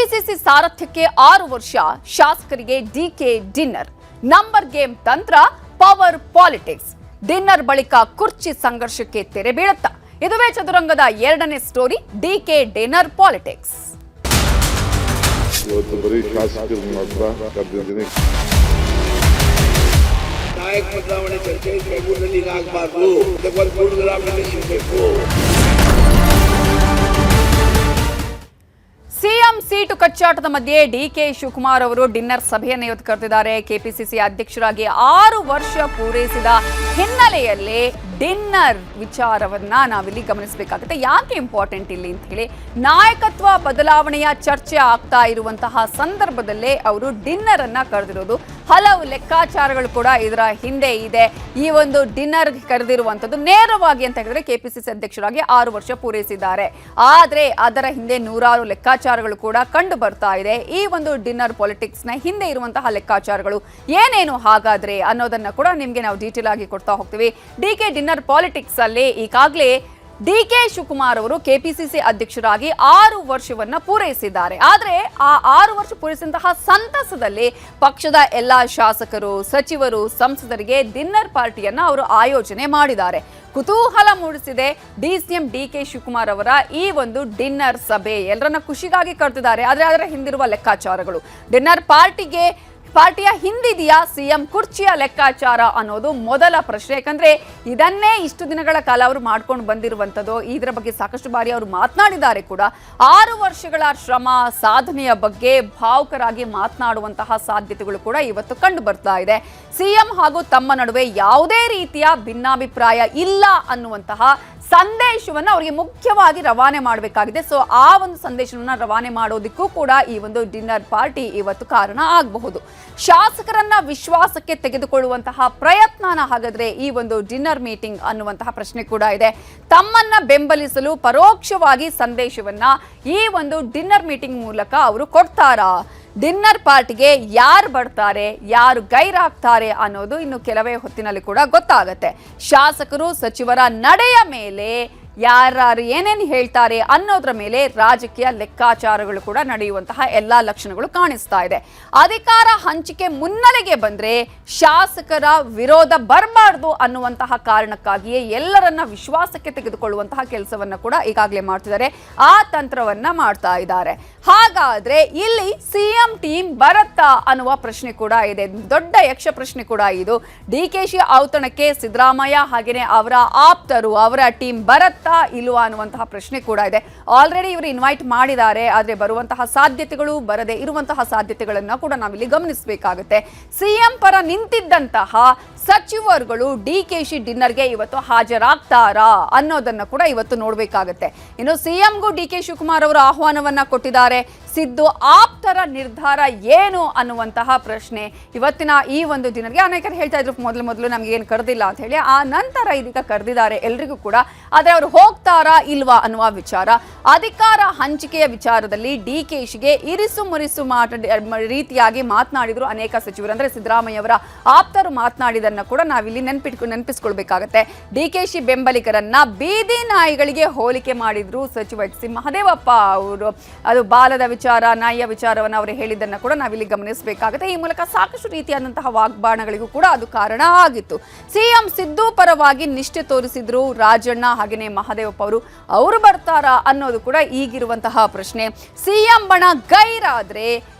KPCC ಸಾರಥ್ಯಕ್ಕೆ 6 ವರ್ಷ, ಶಾಸಕರಿಗೆ DK dinner. Number game ತಂತ್ರ, ಪವರ್ ಪಾಲಿಟಿಕ್ಸ್. ಡಿನ್ನರ್ ಬಳಿಕ ಕುರ್ಚಿ ಸಂಘರ್ಷಕ್ಕೆ ತೆರೆ ಬೀಳುತ್ತಾ? ಇದುವೇ ಚದುರಂಗದ ಎರಡನೇ ಸ್ಟೋರಿ, ಡಿಕೆ ಡಿನ್ನರ್ ಪಾಲಿಟಿಕ್ಸ್. ನಾಯಕ ಬದಲಾವಣೆ ಚರ್ಚೆ ಬೆಂಗಳೂರಿನಲ್ಲಿ ಆಗಬಾರ್ದು. ಸಿಎಂ ಸೀಟು ಕಚ್ಚಾಟದ ಮಧ್ಯೆ ಡಿಕೆ ಶಿವಕುಮಾರ್ ಅವರು ಡಿನ್ನರ್ ಸಭೆಯನ್ನು ಇವತ್ತು ಕರೆದಿದ್ದಾರೆ. ಕೆಪಿಸಿಸಿ ಅಧ್ಯಕ್ಷರಾಗಿ 6 ವರ್ಷ ಪೂರೈಸಿದ ಹಿನ್ನೆಲೆಯಲ್ಲಿ ಡಿನ್ನರ್ ವಿಚಾರವನ್ನ ನಾವಿಲ್ಲಿ ಗಮನಿಸಬೇಕಾಗುತ್ತೆ. ಯಾಕೆ ಇಂಪಾರ್ಟೆಂಟ್ ಇಲ್ಲಿ ಅಂತ ಹೇಳಿ, ನಾಯಕತ್ವ ಬದಲಾವಣೆಯ ಚರ್ಚೆ ಆಗ್ತಾ ಇರುವಂತಹ ಸಂದರ್ಭದಲ್ಲೇ ಅವರು ಡಿನ್ನರ್ ಅನ್ನ ಕರೆದಿರೋದು. ಹಲವು ಲೆಕ್ಕಾಚಾರಗಳು ಕೂಡ ಇದರ ಹಿಂದೆ ಇದೆ. ಈ ಒಂದು ಡಿನ್ನರ್ ಕರೆದಿರುವಂತದ್ದು ನೇರವಾಗಿ ಅಂತ ಹೇಳಿದ್ರೆ ಕೆಪಿಸಿಸಿ ಅಧ್ಯಕ್ಷರಾಗಿ 6 ವರ್ಷ ಪೂರೈಸಿದ್ದಾರೆ. ಆದ್ರೆ ಅದರ ಹಿಂದೆ ನೂರಾರು ಲೆಕ್ಕಾಚಾರಗಳು ಕೂಡ ಕಂಡು ಬರ್ತಾ ಇದೆ. ಈ ಒಂದು ಡಿನ್ನರ್ ಪಾಲಿಟಿಕ್ಸ್ ನ ಹಿಂದೆ ಇರುವಂತಹ ಲೆಕ್ಕಾಚಾರಗಳು ಏನೇನು ಹಾಗಾದ್ರೆ ಅನ್ನೋದನ್ನ ಕೂಡ ನಿಮ್ಗೆ ನಾವು ಡೀಟೇಲ್ ಆಗಿ ಕೊಡ್ತಾ ಹೋಗ್ತೀವಿ. ಡಿಕೆ ಡಿನ್ನರ್ ಪಾಲಿಟಿಕ್ಸ್ ಅಲ್ಲಿ ಈಗಾಗಲೇ ಡಿಕೆ ಶಿವಕುಮಾರ್ ಅವರು ಕೆಪಿಸಿಸಿ ಅಧ್ಯಕ್ಷರಾಗಿ 6 ವರ್ಷವನ್ನ ಪೂರೈಸಿದ್ದಾರೆ. ಆದ್ರೆ ಆ 6 ವರ್ಷ ಪೂರೈಸಿದಂತಹ ಸಂತಸದಲ್ಲಿ ಪಕ್ಷದ ಎಲ್ಲಾ ಶಾಸಕರು, ಸಚಿವರು, ಸಂಸದರಿಗೆ ಡಿನ್ನರ್ ಪಾರ್ಟಿಯನ್ನ ಅವರು ಆಯೋಜನೆ ಮಾಡಿದ್ದಾರೆ. ಕುತೂಹಲ ಮೂಡಿಸಿದೆ ಡಿಸಿಎಂ ಡಿಕೆ ಶಿವಕುಮಾರ್ ಅವರ ಈ ಒಂದು ಡಿನ್ನರ್ ಸಭೆ. ಎಲ್ಲರನ್ನ ಖುಷಿಗಾಗಿ ಕರೆದಿದ್ದಾರೆ. ಆದ್ರೆ ಅದರ ಹಿಂದಿರುವ ಲೆಕ್ಕಾಚಾರಗಳು, ಡಿನ್ನರ್ ಪಾರ್ಟಿಯ ಹಿಂದಿದೆಯಾ ಸಿಎಂ ಕುರ್ಚಿಯ ಲೆಕ್ಕಾಚಾರ ಅನ್ನೋದು ಮೊದಲ ಪ್ರಶ್ನೆ. ಯಾಕಂದ್ರೆ ಇದನ್ನೇ ಇಷ್ಟು ದಿನಗಳ ಕಾಲ ಅವರು ಮಾಡ್ಕೊಂಡು ಬಂದಿರುವಂಥದ್ದು. ಇದರ ಬಗ್ಗೆ ಸಾಕಷ್ಟು ಬಾರಿ ಅವರು ಮಾತನಾಡಿದ್ದಾರೆ ಕೂಡ. 6 ವರ್ಷಗಳ ಶ್ರಮ ಸಾಧನೆಯ ಬಗ್ಗೆ ಭಾವುಕರಾಗಿ ಮಾತನಾಡುವಂತಹ ಸಾಧ್ಯತೆಗಳು ಕೂಡ ಇವತ್ತು ಕಂಡು ಬರ್ತಾ ಇದೆ. ಸಿಎಂ ಹಾಗೂ ತಮ್ಮ ನಡುವೆ ಯಾವುದೇ ರೀತಿಯ ಭಿನ್ನಾಭಿಪ್ರಾಯ ಇಲ್ಲ ಅನ್ನುವಂತಹ ಸಂದೇಶವನ್ನು ಅವರಿಗೆ ಮುಖ್ಯವಾಗಿ ರವಾನೆ ಮಾಡಬೇಕಾಗಿದೆ. ಸೊ ಆ ಒಂದು ಸಂದೇಶವನ್ನು ರವಾನೆ ಮಾಡೋದಕ್ಕೂ ಕೂಡ ಈ ಒಂದು ಡಿನ್ನರ್ ಪಾರ್ಟಿ ಇವತ್ತು ಕಾರಣ ಆಗಬಹುದು. ಶಾಸಕರನ್ನ ವಿಶ್ವಾಸಕ್ಕೆ ತೆಗೆದುಕೊಳ್ಳುವಂತಹ ಪ್ರಯತ್ನನ ಹಾಗಾದ್ರೆ ಈ ಒಂದು ಡಿನ್ನರ್ ಮೀಟಿಂಗ್ ಅನ್ನುವಂತಹ ಪ್ರಶ್ನೆ ಕೂಡ ಇದೆ. ತಮ್ಮನ್ನ ಬೆಂಬಲಿಸಲು ಪರೋಕ್ಷವಾಗಿ ಸಂದೇಶವನ್ನ ಈ ಒಂದು ಡಿನ್ನರ್ ಮೀಟಿಂಗ್ ಮೂಲಕ ಅವರು ಕೊಡ್ತಾರಾ? ಡಿನ್ನರ್ ಪಾರ್ಟಿಗೆ ಯಾರು ಬರ್ತಾರೆ, ಯಾರು ಗೈರಾಗ್ತಾರೆ ಅನ್ನೋದು ಇನ್ನು ಕೆಲವೇ ಹೊತ್ತಿನಲ್ಲಿ ಕೂಡ ಗೊತ್ತಾಗತ್ತೆ. ಶಾಸಕರು, ಸಚಿವರ ನಡೆಯ ಮೇಲೆ ಯಾರು ಏನೇನು ಹೇಳ್ತಾರೆ ಅನ್ನೋದ್ರ ಮೇಲೆ ರಾಜಕೀಯ ಲೆಕ್ಕಾಚಾರಗಳು ಕೂಡ ನಡೆಯುವಂತಹ ಎಲ್ಲಾ ಲಕ್ಷಣಗಳು ಕಾಣಿಸ್ತಾ ಇದೆ. ಅಧಿಕಾರ ಹಂಚಿಕೆ ಮುನ್ನೆಲೆಗೆ ಬಂದ್ರೆ ಶಾಸಕರ ವಿರೋಧ ಬರಬಾರ್ದು ಅನ್ನುವಂತಹ ಕಾರಣಕ್ಕಾಗಿಯೇ ಎಲ್ಲರನ್ನ ವಿಶ್ವಾಸಕ್ಕೆ ತೆಗೆದುಕೊಳ್ಳುವಂತಹ ಕೆಲಸವನ್ನ ಕೂಡ ಈಗಾಗಲೇ ಮಾಡ್ತಿದ್ದಾರೆ. ಆ ತಂತ್ರವನ್ನ ಮಾಡ್ತಾ ಇದ್ದಾರೆ. ಹಾಗಾದ್ರೆ ಇಲ್ಲಿ ಸಿಎಂ ಟೀಮ್ ಬರತ್ತಾ ಅನ್ನುವ ಪ್ರಶ್ನೆ ಕೂಡ ಇದೆ. ದೊಡ್ಡ ಯಕ್ಷ ಪ್ರಶ್ನೆ ಕೂಡ ಇದು. ಡಿಕೆಶಿ ಔತಣಕ್ಕೆ ಸಿದ್ದರಾಮಯ್ಯ ಹಾಗೇನೆ ಅವರ ಆಪ್ತರು, ಅವರ ಟೀಮ್ ಬರತ್ತಾ ಇಲ್ವಾ ಅನ್ನುವಂತಹ ಪ್ರಶ್ನೆ ಕೂಡ ಇದೆ. ಆಲ್ರೆಡಿ ಇವರು ಇನ್ವೈಟ್ ಮಾಡಿದ್ದಾರೆ. ಆದ್ರೆ ಬರುವಂತಹ ಸಾಧ್ಯತೆಗಳು, ಬರದೇ ಇರುವಂತಹ ಸಾಧ್ಯತೆಗಳನ್ನ ಕೂಡ ನಾವಿಲ್ಲಿ ಗಮನಿಸಬೇಕಾಗುತ್ತೆ. ಸಿಎಂ ಪರ ನಿಂತಿದ್ದಂತಹ ಸಚಿವರುಗಳು ಡಿಕೆಶಿ ಡಿನ್ನರ್ಗೆ ಇವತ್ತು ಹಾಜರಾಗ್ತಾರಾ ಅನ್ನೋದನ್ನ ಕೂಡ ಇವತ್ತು ನೋಡ್ಬೇಕಾಗತ್ತೆ. ಇನ್ನು ಸಿಎಂಗೂ ಡಿಕೆ ಶಿವಕುಮಾರ್ ಅವರು ಆಹ್ವಾನವನ್ನ ಕೊಟ್ಟಿದ್ದಾರೆ. ಸಿದ್ದು ಆಪ್ತರ ನಿರ್ಧಾರ ಏನು ಅನ್ನುವಂತಹ ಪ್ರಶ್ನೆ ಇವತ್ತಿನ ಈ ಒಂದು ಡಿನ್ನರ್ಗೆ. ಅನೇಕರು ಹೇಳ್ತಾ ಇದ್ರು ಮೊದಲು ನಮ್ಗೆ ಏನು ಕರೆದಿಲ್ಲ ಅಂತ ಹೇಳಿ. ಆ ನಂತರ ಇದೀಗ ಕರೆದಿದ್ದಾರೆ ಎಲ್ರಿಗೂ ಕೂಡ. ಆದ್ರೆ ಅವರು ಹೋಗ್ತಾರಾ ಇಲ್ವಾ ಅನ್ನುವ ವಿಚಾರ, ಅಧಿಕಾರ ಹಂಚಿಕೆಯ ವಿಚಾರದಲ್ಲಿ ಡಿಕೆಶಿಗೆ ಇರಿಸು ಮುರಿಸು ರೀತಿಯಾಗಿ ಮಾತನಾಡಿದ್ರು ಅನೇಕ ಸಚಿವರು. ಅಂದ್ರೆ ಸಿದ್ದರಾಮಯ್ಯ ಅವರ ಆಪ್ತರು ಮಾತನಾಡಿದನ್ನ ಕೂಡ ನಾವಿಲ್ಲಿ ನೆನಪಿಸ್ಕೊಳ್ಬೇಕಾಗತ್ತೆ. ಡಿಕೆಶಿ ಬೆಂಬಲಿಗರನ್ನ ಬೀದಿ ನಾಯಿಗಳಿಗೆ ಹೋಲಿಕೆ ಮಾಡಿದ್ರು ಸಚಿವ ಎಚ್ ಸಿ ಮಹದೇವಪ್ಪ ಅವರು. ಅದು ಬಾಲದ ವಿಚಾರ, ನಾಯಿಯ ವಿಚಾರವನ್ನು ಅವರು ಹೇಳಿದ್ದನ್ನ ಕೂಡ ನಾವಿಲ್ಲಿ ಗಮನಿಸಬೇಕಾಗುತ್ತೆ. ಈ ಮೂಲಕ ಸಾಕಷ್ಟು ರೀತಿಯಾದಂತಹ ವಾಗ್ಬಾಣಗಳಿಗೂ ಕೂಡ ಅದು ಕಾರಣ ಆಗಿತ್ತು. ಸಿಎಂ ಸಿದ್ದು ಪರವಾಗಿ ನಿಷ್ಠೆ ತೋರಿಸಿದ್ರು ರಾಜಣ್ಣ ಹಾಗೇನೆ ಮಹದೇವಪ್ಪ ಅವರು ಬರ್ತಾರಾ ಅನ್ನೋದು ಕೂಡ ಈಗಿರುವಂತಹ ಪ್ರಶ್ನೆ. ಸಿಎಂ ಬಣ ಗೈರಾದ್ರೆ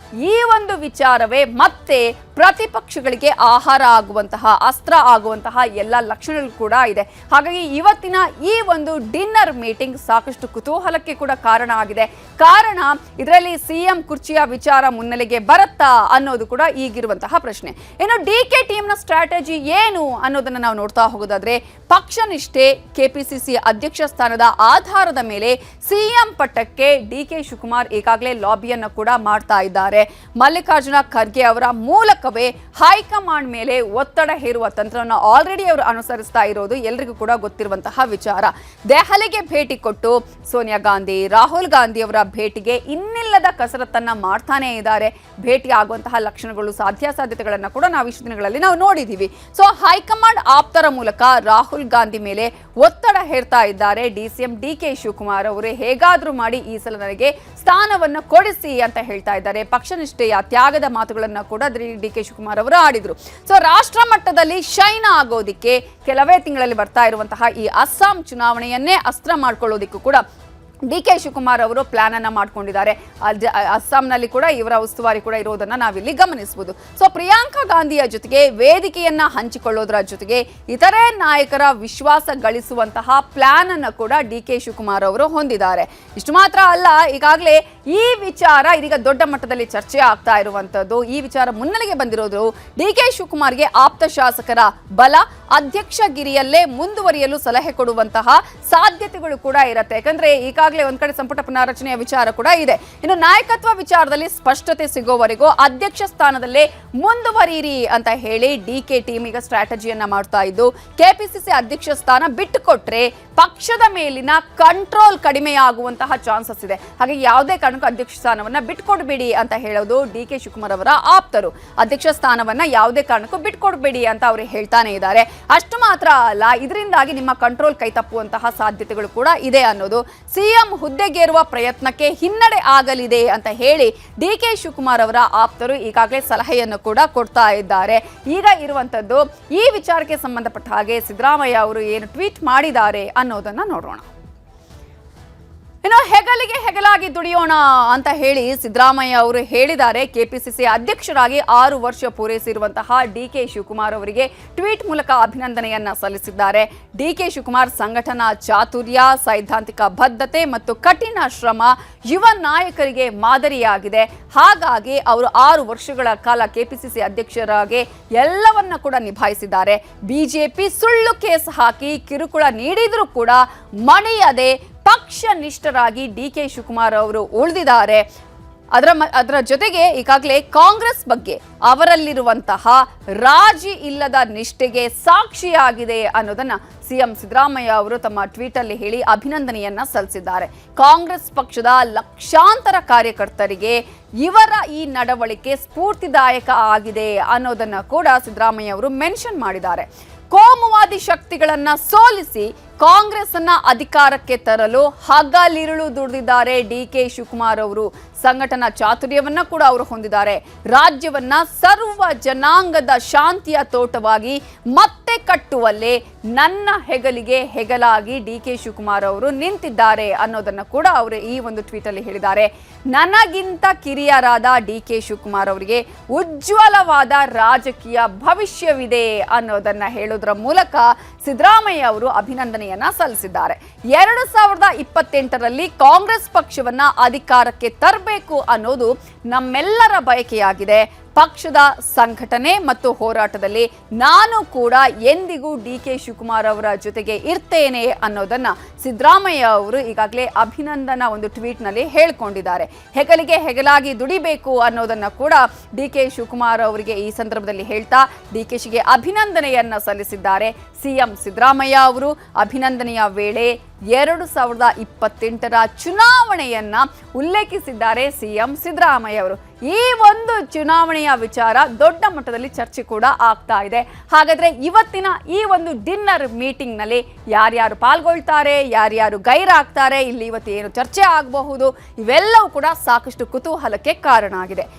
ಈ ಒಂದು ವಿಚಾರವೇ ಮತ್ತೆ ಪ್ರತಿಪಕ್ಷಗಳಿಗೆ ಆಹಾರ ಆಗುವಂತಹ, ಅಸ್ತ್ರ ಆಗುವಂತಹ ಎಲ್ಲ ಲಕ್ಷಣಗಳು ಕೂಡ ಇದೆ. ಹಾಗಾಗಿ ಇವತ್ತಿನ ಈ ಒಂದು ಡಿನ್ನರ್ ಮೀಟಿಂಗ್ ಸಾಕಷ್ಟು ಕುತೂಹಲಕ್ಕೆ ಕೂಡ ಕಾರಣ ಆಗಿದೆ. ಕಾರಣ ಇದರಲ್ಲಿ ಸಿಎಂ ಕುರ್ಚಿಯ ವಿಚಾರ ಮುನ್ನೆಲೆಗೆ ಬರುತ್ತಾ ಅನ್ನೋದು ಕೂಡ ಈಗಿರುವಂತಹ ಪ್ರಶ್ನೆ. ಇನ್ನು ಡಿಕೆ ಟೀಮ್ನ ಸ್ಟ್ರಾಟಜಿ ಏನು ಅನ್ನೋದನ್ನ ನಾವು ನೋಡ್ತಾ ಹೋಗೋದಾದ್ರೆ, ಪಕ್ಷ ನಿಷ್ಠೆ, ಕೆಪಿಸಿಸಿ ಅಧ್ಯಕ್ಷ ಸ್ಥಾನದ ಆಧಾರದ ಮೇಲೆ ಸಿಎಂ ಪಟ್ಟಕ್ಕೆ ಡಿಕೆ ಶಿವಕುಮಾರ್ ಈಗಾಗಲೇ ಲಾಬಿಯನ್ನು ಕೂಡ ಮಾಡ್ತಾ ಇದ್ದಾರೆ. ಮಲ್ಲಿಕಾರ್ಜುನ ಖರ್ಗೆ ಅವರ ಮೂಲಕ ಮೂಲಕವೇ ಹೈಕಮಾಂಡ್ ಮೇಲೆ ಒತ್ತಡ ಹೇರುವ ತಂತ್ರವನ್ನು ಆಲ್ರೆಡಿ ಅವರು ಅನುಸರಿಸ್ತಾ ಇರೋದು ಎಲ್ರಿಗೂ ಕೂಡ ಗೊತ್ತಿರುವಂತಹ ವಿಚಾರ. ದೆಹಲಿಗೆ ಭೇಟಿ ಕೊಟ್ಟು ಸೋನಿಯಾ ಗಾಂಧಿ, ರಾಹುಲ್ ಗಾಂಧಿ ಅವರ ಭೇಟಿಗೆ ಇನ್ನಿಲ್ಲದ ಕಸರತ್ತನ್ನ ಮಾಡ್ತಾನೆ ಇದ್ದಾರೆ. ಭೇಟಿ ಆಗುವಂತಹ ಲಕ್ಷಣಗಳು, ಸಾಧ್ಯಾಸಾಧ್ಯತೆಗಳನ್ನ ಕೂಡ ನಾವು ಇಷ್ಟು ದಿನಗಳಲ್ಲಿ ನಾವು ನೋಡಿದ್ದೀವಿ. ಸೊ ಹೈಕಮಾಂಡ್ ಆಪ್ತರ ಮೂಲಕ ರಾಹುಲ್ ಗಾಂಧಿ ಮೇಲೆ ಒತ್ತಡ ಹೇರ್ತಾ ಇದ್ದಾರೆ ಡಿಸಿಎಂ ಡಿಕೆ ಶಿವಕುಮಾರ್ ಅವರು. ಹೇಗಾದ್ರೂ ಮಾಡಿ ಈ ಸಲ ನನಗೆ ಸ್ಥಾನವನ್ನು ಕೊಡಿಸಿ ಅಂತ ಹೇಳ್ತಾ ಇದ್ದಾರೆ. ಪಕ್ಷನಿಷ್ಠೆಯ ತ್ಯಾಗದ ಮಾತುಗಳನ್ನ ಕೂಡ ಡಿಕೆ ಶಿವಕುಮಾರ್ ಅವರು ಆಡಿದ್ರು. ಸೊ ರಾಷ್ಟ್ರ ಮಟ್ಟದಲ್ಲಿ ಶೈನ್ ಆಗೋದಿಕ್ಕೆ ಕೆಲವೇ ತಿಂಗಳಲ್ಲಿ ಬರ್ತಾ ಇರುವಂತಹ ಈ ಅಸ್ಸಾಂ ಚುನಾವಣೆಯನ್ನೇ ಅಸ್ತ್ರ ಮಾಡ್ಕೊಳ್ಳೋದಿಕ್ಕೂ ಕೂಡ ಡಿಕೆ ಶಿವಕುಮಾರ್ ಅವರು ಪ್ಲಾನ್ ಅನ್ನ ಮಾಡ್ಕೊಂಡಿದ್ದಾರೆ. ಅಸ್ಸಾಂನಲ್ಲಿ ಕೂಡ ಇವರ ಉಸ್ತುವಾರಿ ಕೂಡ ಇರೋದನ್ನ ನಾವಿಲ್ಲಿ ಗಮನಿಸಬಹುದು. ಸೊ ಪ್ರಿಯಾಂಕಾ ಗಾಂಧಿಯ ಜೊತೆಗೆ ವೇದಿಕೆಯನ್ನ ಹಂಚಿಕೊಳ್ಳೋದರ ಜೊತೆಗೆ ಇತರೆ ನಾಯಕರ ವಿಶ್ವಾಸ ಗಳಿಸುವಂತಹ ಪ್ಲಾನ್ ಅನ್ನ ಕೂಡ ಡಿಕೆ ಶಿವಕುಮಾರ್ ಅವರು ಹೊಂದಿದ್ದಾರೆ. ಇಷ್ಟು ಮಾತ್ರ ಅಲ್ಲ, ಈಗಾಗಲೇ ಈ ವಿಚಾರ ಇದೀಗ ದೊಡ್ಡ ಮಟ್ಟದಲ್ಲಿ ಚರ್ಚೆ ಆಗ್ತಾ ಇರುವಂತದ್ದು. ಈ ವಿಚಾರ ಮುನ್ನೆಲೆಗೆ ಬಂದಿರೋದು ಡಿಕೆ ಶಿವಕುಮಾರ್ಗೆ ಆಪ್ತ ಶಾಸಕರ ಬಲ, ಅಧ್ಯಕ್ಷಗಿರಿಯಲ್ಲೇ ಮುಂದುವರಿಯಲು ಸಲಹೆ ಕೊಡುವಂತಹ ಸಾಧ್ಯತೆಗಳು ಕೂಡ ಇರುತ್ತೆ. ಯಾಕಂದ್ರೆ ಈಗಾಗಲೇ ಒಂದ್ ಕಡೆ ಸಂಪುಟ ಪುನಾರಚನೆಯ ವಿಚಾರ ಕೂಡ ಇದೆ. ಇನ್ನು ನಾಯಕತ್ವ ವಿಚಾರದಲ್ಲಿ ಸ್ಪಷ್ಟತೆ ಸಿಗೋವರೆಗೂ ಅಧ್ಯಕ್ಷ ಸ್ಥಾನದಲ್ಲೇ ಮುಂದುವರಿಯಿರಿ ಅಂತ ಹೇಳಿ ಡಿಕೆ ಟೀಮ್ ಈಗ ಸ್ಟ್ರಾಟಜಿಯನ್ನ ಮಾಡ್ತಾ ಇದ್ದು, ಕೆಪಿಸಿಸಿ ಅಧ್ಯಕ್ಷ ಸ್ಥಾನ ಬಿಟ್ಟುಕೊಟ್ರೆ ಪಕ್ಷದ ಮೇಲಿನ ಕಂಟ್ರೋಲ್ ಕಡಿಮೆಯಾಗುವಂತಹ ಚಾನ್ಸಸ್ ಇದೆ. ಹಾಗೆ ಯಾವುದೇ ಕಾರಣಕ್ಕೂ ಅಧ್ಯಕ್ಷ ಸ್ಥಾನವನ್ನ ಬಿಟ್ಕೊಡ್ಬೇಡಿ ಅಂತ ಹೇಳೋದು ಡಿಕೆ ಶಿವಕುಮಾರ್ ಅವರ ಆಪ್ತರು. ಅಧ್ಯಕ್ಷ ಸ್ಥಾನವನ್ನ ಯಾವುದೇ ಕಾರಣಕ್ಕೂ ಬಿಟ್ಕೊಡ್ಬೇಡಿ ಅಂತ ಅವರು ಹೇಳ್ತಾನೆ ಇದ್ದಾರೆ. ಅಷ್ಟು ಮಾತ್ರ ಅಲ್ಲ, ಇದರಿಂದಾಗಿ ನಿಮ್ಮ ಕಂಟ್ರೋಲ್ ಕೈ ತಪ್ಪುವಂತಹ ಸಾಧ್ಯತೆಗಳು ಕೂಡ ಇದೆ ಅನ್ನೋದು. ಸಿಎಂ ಹುದ್ದೆಗೇರುವ ಪ್ರಯತ್ನಕ್ಕೆ ಹಿನ್ನಡೆ ಆಗಲಿದೆ ಅಂತ ಹೇಳಿ ಡಿಕೆ ಶಿವಕುಮಾರ್ ಅವರ ಆಪ್ತರು ಈಗಾಗಲೇ ಸಲಹೆಯನ್ನು ಕೂಡ ಕೊಡ್ತಾ ಇದ್ದಾರೆ. ಈಗ ಇರುವಂತದ್ದು ಈ ವಿಚಾರಕ್ಕೆ ಸಂಬಂಧಪಟ್ಟ ಹಾಗೆ ಸಿದ್ದರಾಮಯ್ಯ ಅವರು ಏನು ಟ್ವೀಟ್ ಮಾಡಿದ್ದಾರೆ ಅನ್ನೋದನ್ನ ನೋಡೋಣ. ಇನ್ನು ಹೆಗಲಿಗೆ ಹೆಗಲಾಗಿ ದುಡಿಯೋಣ ಅಂತ ಹೇಳಿ ಸಿದ್ದರಾಮಯ್ಯ ಅವರು ಹೇಳಿದ್ದಾರೆ. ಕೆಪಿಸಿಸಿ ಅಧ್ಯಕ್ಷರಾಗಿ 6 ವರ್ಷ ಪೂರೈಸಿರುವಂತಹ ಡಿಕೆ ಶಿವಕುಮಾರ್ ಅವರಿಗೆ ಟ್ವೀಟ್ ಮೂಲಕ ಅಭಿನಂದನೆಯನ್ನ ಸಲ್ಲಿಸಿದ್ದಾರೆ. ಡಿಕೆ ಶಿವಕುಮಾರ್ ಸಂಘಟನಾ ಚಾತುರ್ಯ, ಸೈದ್ಧಾಂತಿಕ ಬದ್ಧತೆ ಮತ್ತು ಕಠಿಣ ಶ್ರಮ ಯುವ ನಾಯಕರಿಗೆ ಮಾದರಿಯಾಗಿದೆ. ಹಾಗಾಗಿ ಅವರು 6 ವರ್ಷಗಳ ಕಾಲ ಕೆಪಿಸಿಸಿ ಅಧ್ಯಕ್ಷರಾಗಿ ಎಲ್ಲವನ್ನ ಕೂಡ ನಿಭಾಯಿಸಿದ್ದಾರೆ. ಬಿಜೆಪಿ ಸುಳ್ಳು ಕೇಸ್ ಹಾಕಿ ಕಿರುಕುಳ ನೀಡಿದ್ರೂ ಕೂಡ ಮಣಿಯದೆ ಪಕ್ಷ ನಿಷ್ಠರಾಗಿ ಡಿಕೆ ಶಿವಕುಮಾರ್ ಅವರು ಉಳಿದಿದ್ದಾರೆ. ಅದರ ಜೊತೆಗೆ ಈಗಾಗಲೇ ಕಾಂಗ್ರೆಸ್ ಬಗ್ಗೆ ಅವರಲ್ಲಿರುವಂತಹ ರಾಜಿ ಇಲ್ಲದ ನಿಷ್ಠೆಗೆ ಸಾಕ್ಷಿಯಾಗಿದೆ ಅನ್ನೋದನ್ನ ಸಿಎಂ ಸಿದ್ದರಾಮಯ್ಯ ಅವರು ತಮ್ಮ ಟ್ವೀಟ್ ಅಲ್ಲಿ ಹೇಳಿ ಅಭಿನಂದನೆಯನ್ನ ಸಲ್ಲಿಸಿದ್ದಾರೆ. ಕಾಂಗ್ರೆಸ್ ಪಕ್ಷದ ಲಕ್ಷಾಂತರ ಕಾರ್ಯಕರ್ತರಿಗೆ ಇವರ ಈ ನಡವಳಿಕೆ ಸ್ಫೂರ್ತಿದಾಯಕ ಆಗಿದೆ ಅನ್ನೋದನ್ನ ಕೂಡ ಸಿದ್ದರಾಮಯ್ಯ ಅವರು ಮೆನ್ಷನ್ ಮಾಡಿದ್ದಾರೆ. ಕೋಮುವಾದಿ ಶಕ್ತಿಗಳನ್ನ ಸೋಲಿಸಿ ಕಾಂಗ್ರೆಸ್ ಅನ್ನ ಅಧಿಕಾರಕ್ಕೆ ತರಲು ಹಗಲಿರುಳು ದುಡಿದಿದ್ದಾರೆ ಡಿಕೆ ಶಿವಕುಮಾರ್ ಅವರು. ಸಂಘಟನಾ ಚಾತುರ್ಯವನ್ನ ಕೂಡ ಅವರು ಹೊಂದಿದ್ದಾರೆ. ರಾಜ್ಯವನ್ನ ಸರ್ವ ಜನಾಂಗದ ಶಾಂತಿಯ ತೋಟವಾಗಿ ಮತ್ತೆ ಕಟ್ಟುವಲ್ಲೇ ನನ್ನ ಹೆಗಲಿಗೆ ಹೆಗಲಾಗಿ ಡಿಕೆ ಶಿವಕುಮಾರ್ ಅವರು ನಿಂತಿದ್ದಾರೆ ಅನ್ನೋದನ್ನ ಕೂಡ ಅವರು ಈ ಒಂದು ಟ್ವೀಟ್ ಅಲ್ಲಿ ಹೇಳಿದ್ದಾರೆ. ನನಗಿಂತ ಕಿರಿಯರಾದ ಡಿಕೆ ಶಿವಕುಮಾರ್ ಅವರಿಗೆ ಉಜ್ವಲವಾದ ರಾಜಕೀಯ ಭವಿಷ್ಯವಿದೆ ಅನ್ನೋದನ್ನ ಹೇಳೋದ್ರ ಮೂಲಕ ಸಿದ್ದರಾಮಯ್ಯ ಅವರು ಅಭಿನಂದನೆಯನ್ನ ಸಲ್ಲಿಸಿದ್ದಾರೆ. 2028ರಲ್ಲಿ ಕಾಂಗ್ರೆಸ್ ಪಕ್ಷವನ್ನ ಅಧಿಕಾರಕ್ಕೆ ತರಬೇಕು ಅನ್ನೋದು ನಮ್ಮೆಲ್ಲರ ಬಯಕೆಯಾಗಿದೆ. ಪಕ್ಷದ ಸಂಘಟನೆ ಮತ್ತು ಹೋರಾಟದಲ್ಲಿ ನಾನು ಕೂಡ ಎಂದಿಗೂ ಡಿಕೆ ಶಿವಕುಮಾರ್ ಅವರ ಜೊತೆಗೆ ಇರ್ತೇನೆ ಅನ್ನೋದನ್ನ ಸಿದ್ದರಾಮಯ್ಯ ಅವರು ಈಗಾಗಲೇ ಅಭಿನಂದನಾ ಒಂದು ಟ್ವೀಟ್ ನಲ್ಲಿ ಹೇಳ್ಕೊಂಡಿದ್ದಾರೆ. ಹೆಗಲಿಗೆ ಹೆಗಲಾಗಿ ದುಡಿಬೇಕು ಅನ್ನೋದನ್ನ ಕೂಡ ಡಿಕೆ ಶಿವಕುಮಾರ್ ಅವರಿಗೆ ಈ ಸಂದರ್ಭದಲ್ಲಿ ಹೇಳ್ತಾ ಡಿಕೆಶಿಗೆ ಅಭಿನಂದನೆಯನ್ನ ಸಲ್ಲಿಸಿದ್ದಾರೆ. ಸಿಎಂ ಸಿದ್ದರಾಮಯ್ಯ ಅವರು ಅಭಿನಂದನೆಯ ವೇಳೆ 2028ರ ಚುನಾವಣೆಯನ್ನ ಉಲ್ಲೇಖಿಸಿದ್ದಾರೆ ಸಿಎಂ ಸಿದ್ದರಾಮಯ್ಯ ಅವರು. ಈ ಒಂದು ಚುನಾವಣೆಯ ವಿಚಾರ ದೊಡ್ಡ ಮಟ್ಟದಲ್ಲಿ ಚರ್ಚೆ ಕೂಡ ಆಗ್ತಾ ಇದೆ. ಹಾಗಾದ್ರೆ ಇವತ್ತಿನ ಈ ಒಂದು ಡಿನ್ನರ್ ಮೀಟಿಂಗ್ ನಲ್ಲಿ ಯಾರ್ಯಾರು ಪಾಲ್ಗೊಳ್ತಾರೆ, ಯಾರ್ಯಾರು ಗೈರಾಗ್ತಾರೆ, ಇಲ್ಲಿ ಇವತ್ತು ಏನು ಚರ್ಚೆ ಆಗಬಹುದು, ಇವೆಲ್ಲವೂ ಕೂಡ ಸಾಕಷ್ಟು ಕುತೂಹಲಕ್ಕೆ ಕಾರಣ ಆಗಿದೆ.